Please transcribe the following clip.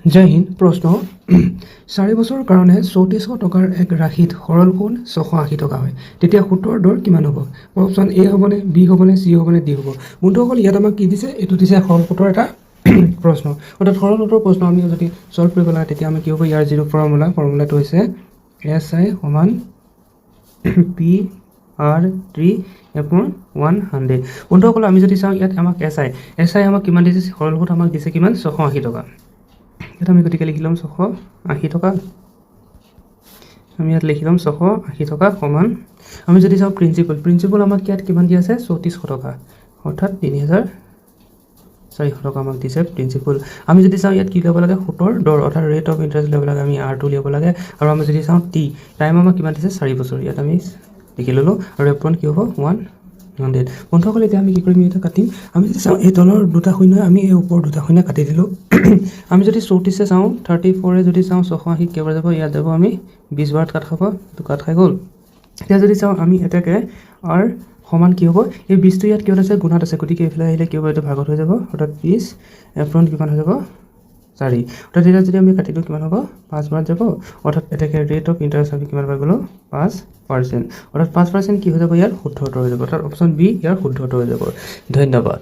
জয় হিন্দ। প্ৰশ্ন 4 বছৰৰ কাৰণে 3400 টকাৰ এক ৰাশিত সৰল সুদ 680 টকা হয়, তেতিয়া সুতৰ দৰ কিমান হ'ব? অপশ্যন এ হ'বনে, বি হ'বনে, চি হ'বনে, ডি হ'ব? বন্ধুসকল ইয়াত আমাক কি দিছে? এইটো দিছে সৰল সুতৰ এটা প্ৰশ্ন। অৰ্থাৎ সৰল সুতৰ প্ৰশ্ন আমি যদি সলভ কৰিব লাগে তেতিয়া আমি কি হ'ব? ইয়াৰ যিটো ফৰ্মুলাটো হৈছে SI সমান PR3/100। বন্ধুসকল আমি যদি চাওঁ ইয়াত আমাক SI আমাক কিমান দিছে? সৰল সুদ আমাক দিছে কিমান? 680 টকা। ইয়াত আমি গতিকে লিখি ল'ম 680 টকা। আমি ইয়াত লিখি ল'ম 680 টকা সমান, আমি যদি চাওঁ প্ৰিন্সিপল আমাক ইয়াত কিমান দি আছে? 3400 টকা, অৰ্থাৎ 3400 টকা আমাক দিছে প্ৰিন্সিপল। আমি যদি চাওঁ ইয়াত কি ল'ব লাগে? সুতৰ দৰ, অৰ্থাৎ ৰেট অফ ইণ্টাৰেষ্ট ল'ব লাগে, আমি R2 ল'ব লাগে। আৰু আমি যদি চাওঁ টাইম আমাক কিমান দিছে? 4 বছৰ। ইয়াত আমি লিখি ল'লোঁ আৰু এপ্ৰন কি হ'ব? 100। বন্ধুসকল এতিয়া আমি কি কৰিম? এটা কাটিম। আমি যদি চাওঁ এই তলৰ দুটা শূন্য, আমি এই ওপৰৰ দুটা শূন্য কাটি দিলোঁ। আমি যদি 34 চাওঁ, 34 যদি চাওঁ 680 কেইবাৰ যাব? ইয়াত যাব আমি 20 বাৰত কাট খাব, তো কাট খাই গ'ল। এতিয়া যদি চাওঁ আমি এটাকে R সমান কি হ'ব? এই 20টো ইয়াত কিহত আছে? গুণাত আছে, গতিকে এইফালে আহিলে কি হ'ব? এইটো ভাগত হৈ যাব, অৰ্থাৎ 20 এপ্ৰন কিমান হৈ যাব? 4। অৰ্থাৎ এতিয়া যদি আমি কাটি দিওঁ কিমান হ'ব? 5 বাৰত যাব, অৰ্থাৎ এটাকে ৰেট অফ ইণ্টাৰেষ্ট আমি কিমান পাই গ'লোঁ? 5%। অৰ্থাৎ 5% কি হৈ যাব? ইয়াৰ শুদ্ধ উত্তৰ হৈ যাব, অৰ্থাৎ অপশ্যন বি ইয়াৰ শুদ্ধ উত্তৰ হৈ যাব। ধন্যবাদ।